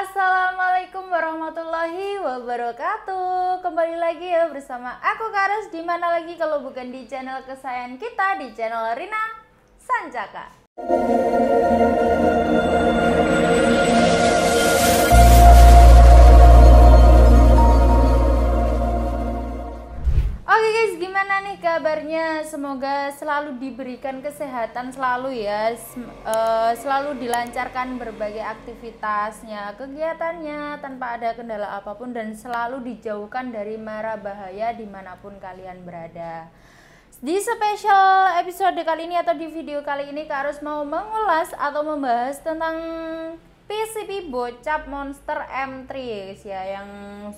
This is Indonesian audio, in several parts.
Assalamualaikum warahmatullahi wabarakatuh. Kembali lagi ya bersama aku Karas. Dimana lagi kalau bukan di channel kesayangan kita, di channel Rina Sancaka. Oke guys, gimana nih kabarnya? Semoga selalu diberikan kesehatan selalu ya, selalu dilancarkan berbagai aktivitasnya, kegiatannya tanpa ada kendala apapun, dan selalu dijauhkan dari mara bahaya dimanapun kalian berada. Di spesial episode kali ini atau di video kali ini, Kak Arus mau mengulas atau membahas tentang PCB bocap Monster M3 guys ya, yang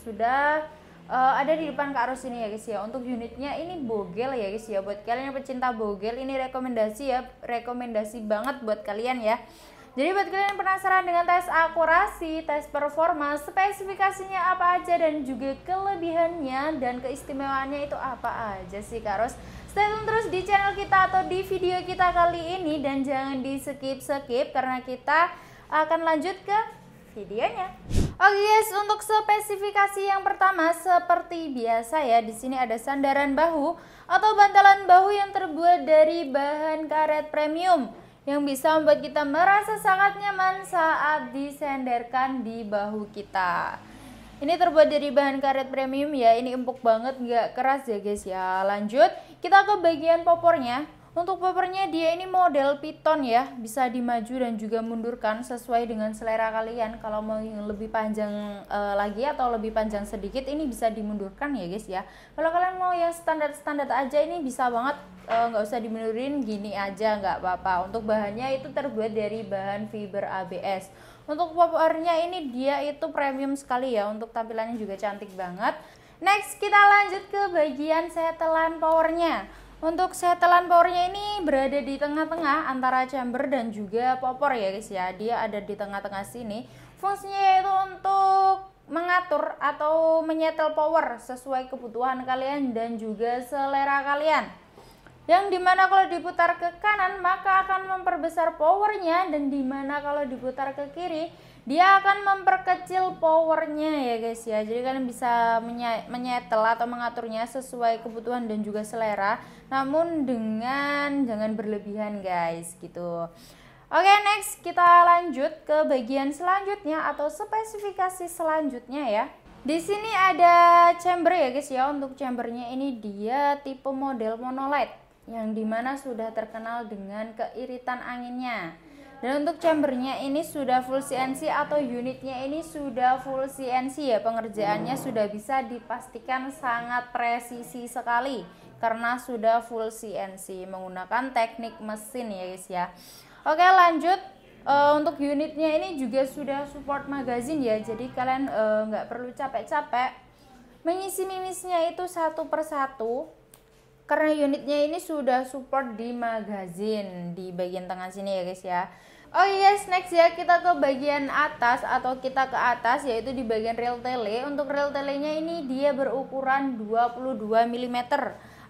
sudah ada di depan Kak Arus ini ya guys ya. Untuk unitnya ini bogel ya guys ya. Buat kalian yang pecinta bogel, ini rekomendasi ya, rekomendasi banget buat kalian ya. Jadi buat kalian yang penasaran dengan tes akurasi, tes performa, spesifikasinya apa aja, dan juga kelebihannya dan keistimewaannya itu apa aja sih Kak Arus, stay tune terus di channel kita atau di video kita kali ini, dan jangan di skip karena kita akan lanjut ke videonya. Oke guys, untuk spesifikasi yang pertama seperti biasa ya, di sini ada sandaran bahu atau bantalan bahu yang terbuat dari bahan karet premium yang bisa membuat kita merasa sangat nyaman saat disenderkan di bahu kita. Ini terbuat dari bahan karet premium ya, ini empuk banget, nggak keras ya guys ya. Lanjut, kita ke bagian popornya. Untuk popornya dia ini model piton ya, bisa dimaju dan juga mundurkan sesuai dengan selera kalian. Kalau mau yang lebih panjang lagi atau lebih panjang sedikit, ini bisa dimundurkan ya guys ya. Kalau kalian mau yang standar-standar aja, ini bisa banget, nggak usah dimundurin, gini aja nggak apa-apa. Untuk bahannya itu terbuat dari bahan fiber ABS. Untuk popornya ini dia itu premium sekali ya, untuk tampilannya juga cantik banget. Next kita lanjut ke bagian setelan powernya. Untuk setelan powernya ini berada di tengah-tengah antara chamber dan juga popor ya guys ya. Dia ada di tengah-tengah sini. Fungsinya yaitu untuk mengatur atau menyetel power sesuai kebutuhan kalian dan juga selera kalian. Yang dimana kalau diputar ke kanan maka akan memperbesar powernya, dan dimana kalau diputar ke kiri dia akan memperkecil powernya ya guys ya. Jadi kalian bisa menyetel atau mengaturnya sesuai kebutuhan dan juga selera, namun dengan jangan berlebihan guys gitu. Oke, next kita lanjut ke bagian selanjutnya atau spesifikasi selanjutnya ya. Di sini ada chamber ya guys ya. Untuk chambernya ini dia tipe model monolight yang dimana sudah terkenal dengan keiritan anginnya. Dan untuk chambernya ini sudah full CNC atau unitnya ini sudah full CNC ya. Pengerjaannya sudah bisa dipastikan sangat presisi sekali karena sudah full CNC menggunakan teknik mesin ya guys ya. Oke, lanjut. Untuk unitnya ini juga sudah support magazine ya. Jadi kalian nggak perlu capek-capek mengisi mimisnya itu satu persatu, karena unitnya ini sudah support di magazine di bagian tengah sini ya guys ya. Oh yes, next ya kita ke bagian atas atau kita ke atas, yaitu di bagian rel tele. Untuk rel telenya ini dia berukuran 22 mm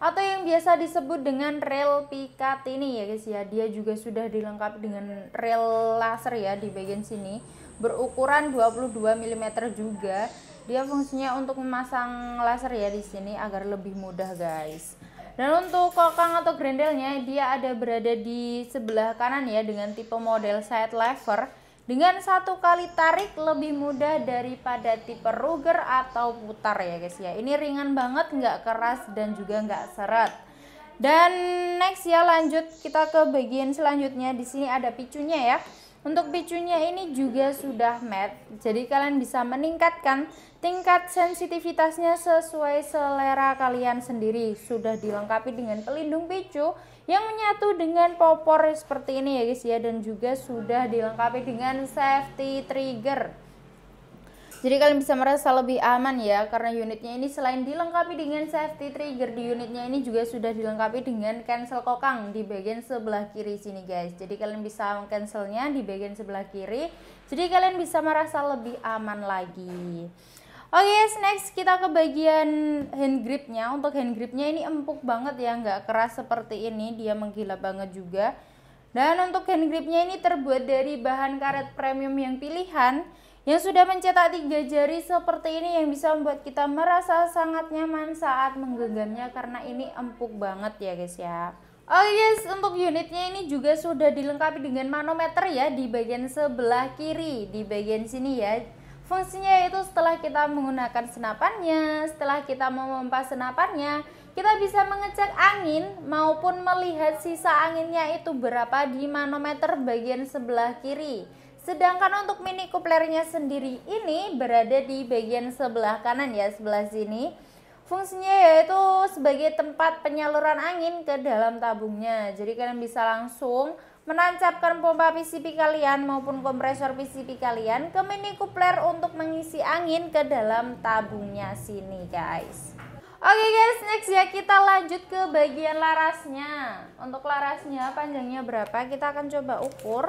atau yang biasa disebut dengan rel Picatinny ya guys ya. Dia juga sudah dilengkapi dengan rel laser ya di bagian sini, berukuran 22 mm juga. Dia fungsinya untuk memasang laser ya di sini agar lebih mudah guys. Dan untuk kokang atau grendelnya dia ada berada di sebelah kanan ya, dengan tipe model side lever dengan satu kali tarik lebih mudah daripada tipe Ruger atau putar ya guys ya. Ini ringan banget, nggak keras dan juga nggak seret. Dan next ya, lanjut kita ke bagian selanjutnya. Di sini ada picunya ya. Untuk picunya ini juga sudah matte, jadi kalian bisa meningkatkan tingkat sensitivitasnya sesuai selera kalian sendiri. Sudah dilengkapi dengan pelindung picu yang menyatu dengan popor seperti ini ya guys ya, dan juga sudah dilengkapi dengan safety trigger. Jadi kalian bisa merasa lebih aman ya, karena unitnya ini selain dilengkapi dengan safety trigger, di unitnya ini juga sudah dilengkapi dengan cancel kokang di bagian sebelah kiri sini guys. Jadi kalian bisa mengcancelnya di bagian sebelah kiri, jadi kalian bisa merasa lebih aman lagi. Oke, next kita ke bagian hand gripnya. Untuk hand gripnya ini empuk banget ya, nggak keras seperti ini, dia menggilap banget juga. Dan untuk hand gripnya ini terbuat dari bahan karet premium yang pilihan yang sudah mencetak 3 jari seperti ini, yang bisa membuat kita merasa sangat nyaman saat menggenggamnya karena ini empuk banget ya guys ya. Oke guys, untuk unitnya ini juga sudah dilengkapi dengan manometer ya di bagian sebelah kiri, di bagian sini ya. Fungsinya yaitu setelah kita menggunakan senapannya, setelah kita memompa senapannya, kita bisa mengecek angin maupun melihat sisa anginnya itu berapa di manometer bagian sebelah kiri. Sedangkan untuk mini couplernya sendiri ini berada di bagian sebelah kanan ya, sebelah sini. Fungsinya yaitu sebagai tempat penyaluran angin ke dalam tabungnya. Jadi kalian bisa langsung menancapkan pompa PCP kalian maupun kompresor PCP kalian ke mini coupler untuk mengisi angin ke dalam tabungnya sini guys. Oke guys, next ya kita lanjut ke bagian larasnya. Untuk larasnya panjangnya berapa kita akan coba ukur.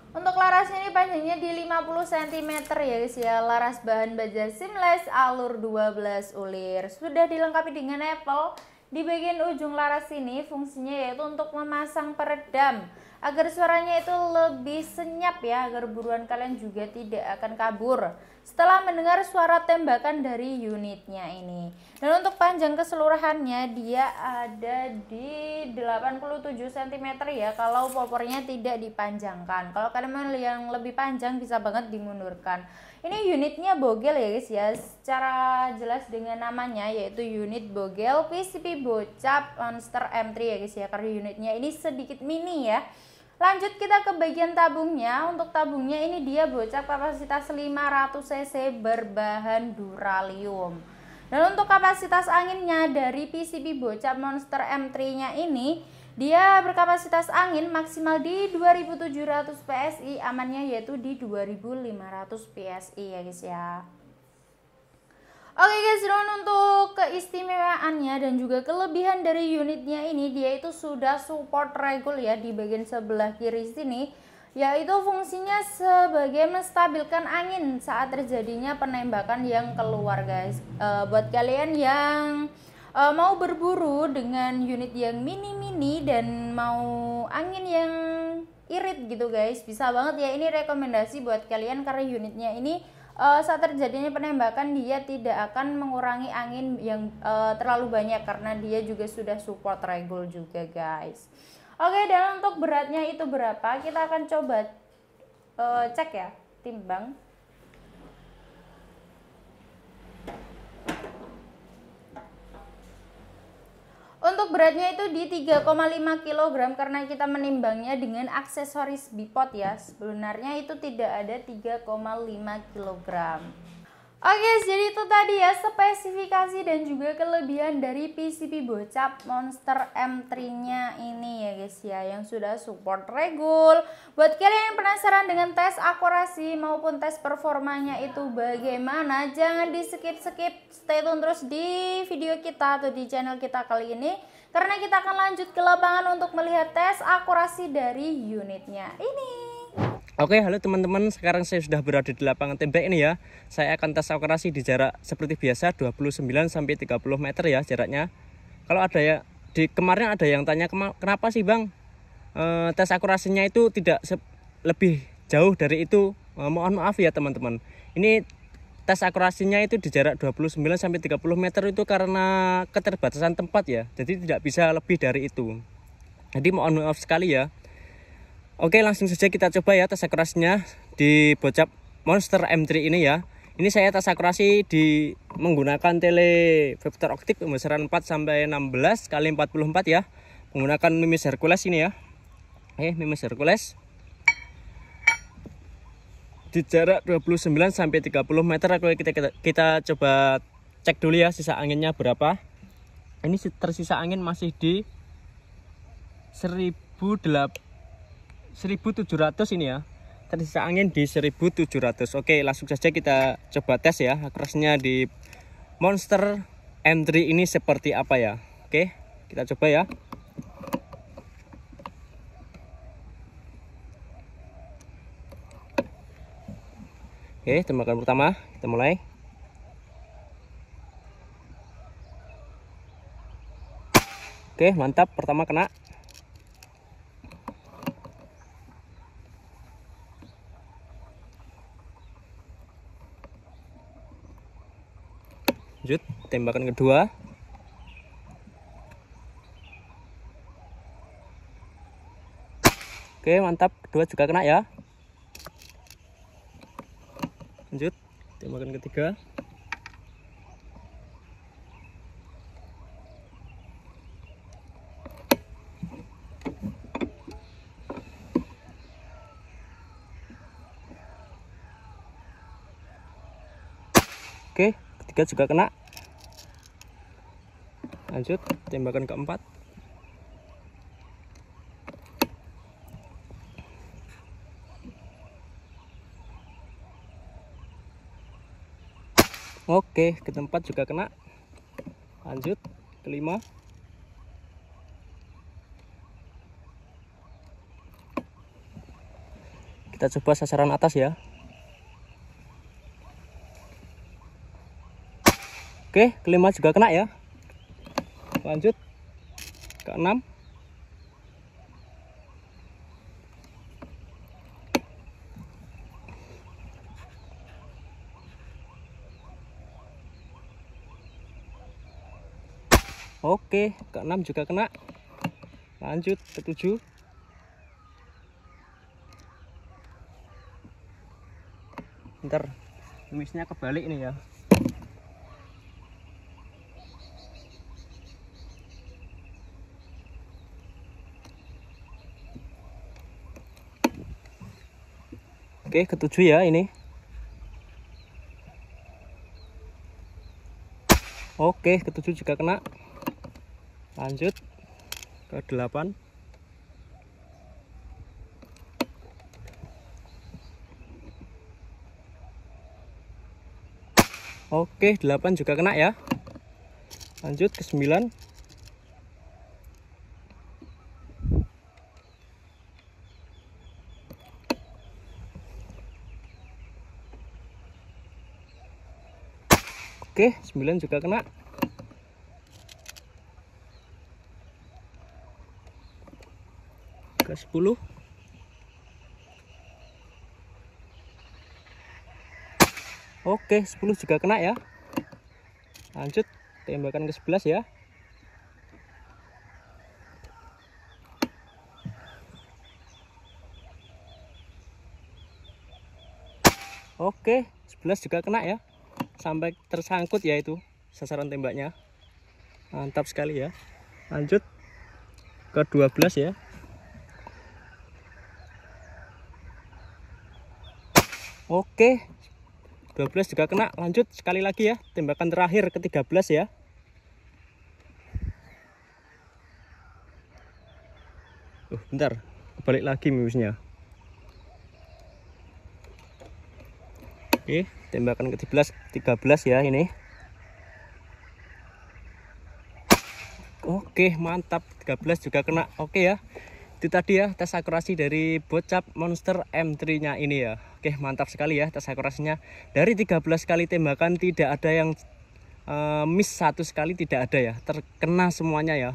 Untuk larasnya ini panjangnya di 50 cm ya guys ya. Laras bahan baja seamless alur 12 ulir. Sudah dilengkapi dengan apple. Di bagian ujung laras ini fungsinya yaitu untuk memasang peredam agar suaranya itu lebih senyap ya, agar buruan kalian juga tidak akan kabur setelah mendengar suara tembakan dari unitnya ini. Dan untuk panjang keseluruhannya dia ada di 87 cm ya kalau popornya tidak dipanjangkan. Kalau kalian mau yang lebih panjang bisa banget dimundurkan. Ini unitnya bogel ya guys ya, secara jelas dengan namanya yaitu unit bogel PCP Bocap Monster M3 ya guys ya, karena unitnya ini sedikit mini ya. Lanjut kita ke bagian tabungnya. Untuk tabungnya ini dia Bocap kapasitas 500 cc berbahan duralium. Dan untuk kapasitas anginnya dari PCP Bocap Monster M3 nya ini dia berkapasitas angin maksimal di 2700 PSI, amannya yaitu di 2500 PSI ya guys ya. Oke guys, dan untuk keistimewaannya dan juga kelebihan dari unitnya ini, dia itu sudah support regul ya di bagian sebelah kiri sini, yaitu fungsinya sebagai menstabilkan angin saat terjadinya penembakan yang keluar guys. Buat kalian yang mau berburu dengan unit yang mini-mini dan mau angin yang irit gitu guys, bisa banget ya, ini rekomendasi buat kalian karena unitnya ini saat terjadinya penembakan dia tidak akan mengurangi angin yang terlalu banyak karena dia juga sudah support regul juga guys. Oke, dan untuk beratnya itu berapa kita akan coba cek ya, timbang. Untuk beratnya itu di 3,5 kg karena kita menimbangnya dengan aksesoris bipod ya. Sebenarnya itu tidak ada 3,5 kg. Oke, jadi itu tadi ya spesifikasi dan juga kelebihan dari PCP Bocap Monster M3 nya ini ya guys ya, yang sudah support regul. Buat kalian yang penasaran dengan tes akurasi maupun tes performanya itu bagaimana, jangan di skip-skip, stay tune terus di video kita atau di channel kita kali ini, karena kita akan lanjut ke lapangan untuk melihat tes akurasi dari unitnya ini. Oke, halo teman-teman, sekarang saya sudah berada di lapangan tembak ini ya. Saya akan tes akurasi di jarak seperti biasa 29 sampai 30 meter ya jaraknya. Kalau ada ya, kemarin ada yang tanya kenapa sih Bang tes akurasinya itu tidak lebih jauh dari itu. Mohon maaf ya teman-teman. Ini tes akurasinya itu di jarak 29 sampai 30 meter itu karena keterbatasan tempat ya. Jadi tidak bisa lebih dari itu. Jadi mohon maaf sekali ya. Oke, langsung saja kita coba ya tes akurasinya di Bocap Monster M3 ini ya. Ini saya tes akurasi di menggunakan tele vektor optik pembesaran 4 sampai 16 kali 44 ya. Menggunakan Mimis Hercules ini ya. Mimis Hercules. Di jarak 29 sampai 30 meter kita coba cek dulu ya sisa anginnya berapa. Ini tersisa angin masih di 1700 ini ya, tersisa angin di 1700. Oke, langsung saja kita coba tes ya akurasinya di Monster M3 ini seperti apa ya. Oke, kita coba ya. Oke, tembakan pertama kita mulai. Oke, mantap, pertama kena. Lanjut tembakan kedua. Oke, mantap, kedua juga kena ya. Lanjut tembakan ketiga. Oke, ketiga juga kena. Lanjut tembakan keempat. Oke, keempat juga kena. Lanjut kelima. Kita coba sasaran atas ya. Oke, kelima juga kena ya. Lanjut keenam. Oke, keenam juga kena. Lanjut ketujuh. Bentar, lumisnya kebalik nih ya. Oke, ketujuh ya ini. Oke, ketujuh juga kena. Lanjut ke 8. Oke, 8 juga kena ya. Lanjut ke 9. Oke, 9 juga kena. Ke 10. Oke, 10 juga kena ya. Lanjut tembakan ke 11 ya. Oke, 11 juga kena ya. Sampai tersangkut ya itu sasaran tembaknya. Mantap sekali ya. Lanjut ke 12 ya. Oke, 12 juga kena. Lanjut sekali lagi ya, tembakan terakhir ke 13 ya. Bentar, balik lagi minusnya. Oke, tembakan ke 13 ya ini. Oke, mantap, 13 juga kena. Oke ya, itu tadi ya tes akurasi dari bocap monster M3 nya ini ya. Oke, mantap sekali ya tes akurasinya. Dari 13 kali tembakan tidak ada yang miss sama sekali, tidak ada ya, terkena semuanya ya.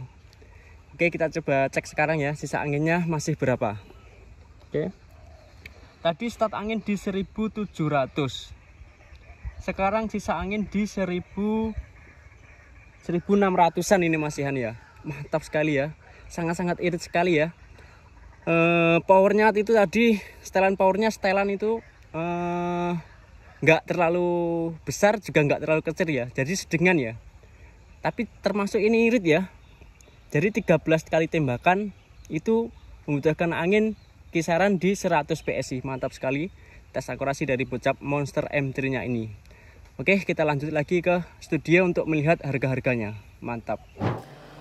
Oke, kita coba cek sekarang ya, sisa anginnya masih berapa. Oke, tadi start angin di 1700, sekarang sisa angin di 1600-an ini masihan ya. Mantap sekali ya, sangat-sangat irit sekali ya. Powernya itu tadi, setelan powernya itu nggak terlalu besar juga nggak terlalu kecil ya, jadi sedengan ya, tapi termasuk ini irit ya. Jadi 13 kali tembakan itu membutuhkan angin kisaran di 100 PSI. Mantap sekali tes akurasi dari bocap monster M3 nya ini. Oke, kita lanjut lagi ke studio untuk melihat harga-harganya. Mantap.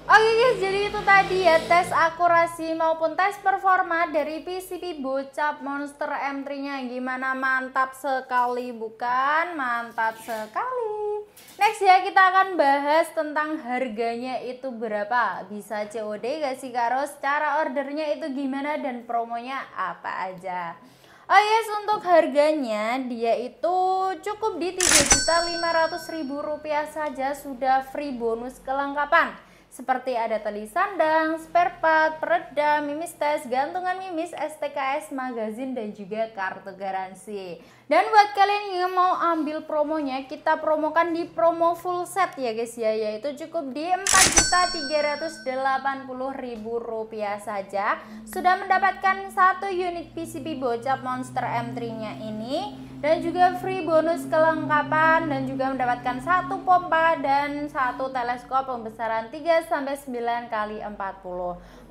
Oke guys, jadi itu tadi ya tes akurasi maupun tes performa dari PCB bocap monster M3 nya. Gimana, mantap sekali bukan? Mantap sekali. Next ya, kita akan bahas tentang harganya itu berapa, bisa COD gak sih Karo, cara ordernya itu gimana, dan promonya apa aja. Oh yes, untuk harganya dia itu cukup di Rp3.500.000 saja, sudah free bonus kelengkapan seperti ada tali sandang, spare part, peredam, mimis tes, gantungan mimis, STKS, magazin, dan juga kartu garansi. Dan buat kalian yang mau ambil promonya, kita promokan di promo full set ya guys ya, yaitu cukup di Rp4.380.000 saja sudah mendapatkan 1 unit PCB bocap Monster M3 nya ini, dan juga free bonus kelengkapan, dan juga mendapatkan 1 pompa dan 1 teleskop pembesaran 3-9 kali 40.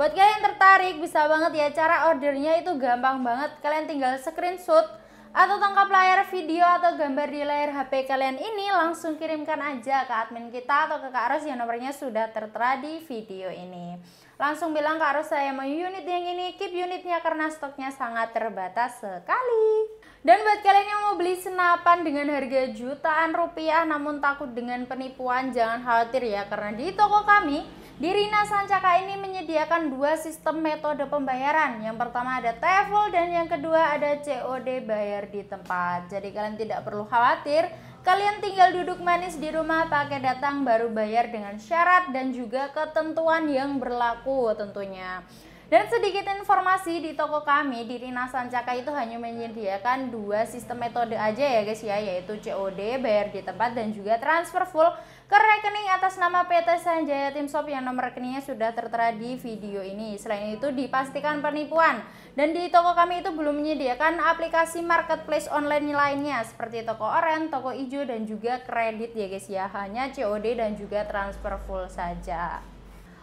Buat kalian yang tertarik, bisa banget ya, cara ordernya itu gampang banget. Kalian tinggal screenshot atau tangkap layar video atau gambar di layar HP kalian ini, langsung kirimkan aja ke admin kita atau ke Kak Ros yang nomornya sudah tertera di video ini. Langsung bilang, Kak Ros saya mau unit yang ini, keep unitnya karena stoknya sangat terbatas sekali. Dan buat kalian yang mau beli senapan dengan harga jutaan rupiah namun takut dengan penipuan, jangan khawatir ya, karena di toko kami di Rina Sancaka ini menyediakan 2 sistem metode pembayaran. Yang pertama ada TFL dan yang kedua ada COD bayar di tempat. Jadi kalian tidak perlu khawatir, kalian tinggal duduk manis di rumah, pakai datang baru bayar dengan syarat dan juga ketentuan yang berlaku tentunya. Dan sedikit informasi, di toko kami di Rina Sancaka itu hanya menyediakan 2 sistem metode aja ya guys ya, yaitu COD bayar di tempat dan juga transfer full ke rekening atas nama PT Sanjaya Tim Shop yang nomor rekeningnya sudah tertera di video ini. Selain itu dipastikan penipuan. Dan di toko kami itu belum menyediakan aplikasi marketplace online lainnya seperti toko oren, toko ijo, dan juga kredit ya guys ya. Hanya COD dan juga transfer full saja.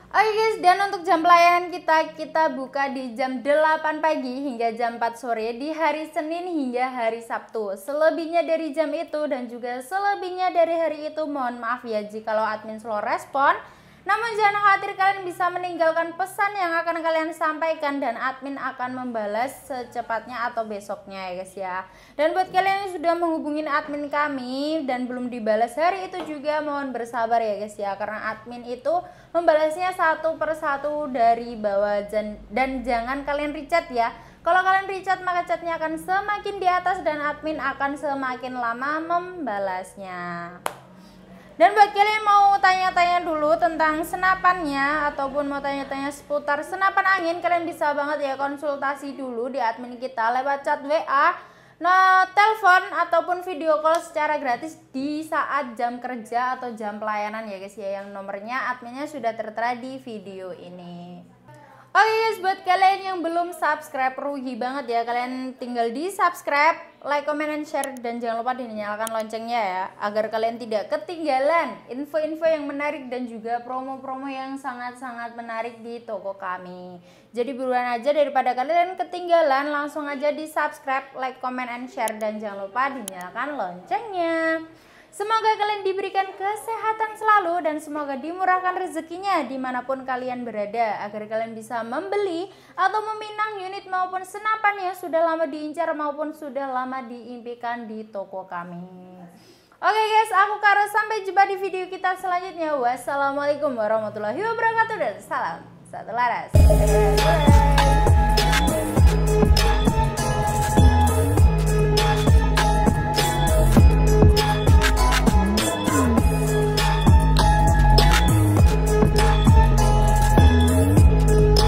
Oke guys, dan untuk jam pelayanan kita buka di jam 8 pagi hingga jam 4 sore di hari Senin hingga hari Sabtu. Selebihnya dari jam itu dan juga selebihnya dari hari itu, mohon maaf ya jikalau admin slow respon. Namun jangan khawatir, kalian bisa meninggalkan pesan yang akan kalian sampaikan dan admin akan membalas secepatnya atau besoknya ya guys ya. Dan buat kalian yang sudah menghubungi admin kami dan belum dibalas hari itu juga, mohon bersabar ya guys ya, karena admin itu membalasnya satu persatu dari bawah, dan jangan kalian rechat ya. Kalau kalian rechat maka chatnya akan semakin di atas dan admin akan semakin lama membalasnya. Dan buat kalian mau tanya-tanya dulu tentang senapannya ataupun mau tanya-tanya seputar senapan angin, kalian bisa banget ya konsultasi dulu di admin kita lewat chat WA, telepon ataupun video call secara gratis di saat jam kerja atau jam pelayanan ya guys ya, yang nomornya adminnya sudah tertera di video ini. Oke guys, buat kalian yang belum subscribe, rugi banget ya, kalian tinggal di subscribe, like, comment, and share, dan jangan lupa dinyalakan loncengnya ya, agar kalian tidak ketinggalan info-info yang menarik dan juga promo-promo yang sangat-sangat menarik di toko kami. Jadi buruan aja daripada kalian ketinggalan, langsung aja di subscribe, like, comment, and share, dan jangan lupa dinyalakan loncengnya. Semoga kalian diberikan kesehatan selalu dan semoga dimurahkan rezekinya dimanapun kalian berada, agar kalian bisa membeli atau meminang unit maupun senapan yang sudah lama diincar maupun sudah lama diimpikan di toko kami. Oke guys, aku Kak Ros, sampai jumpa di video kita selanjutnya. Wassalamualaikum warahmatullahi wabarakatuh dan salam satu laras.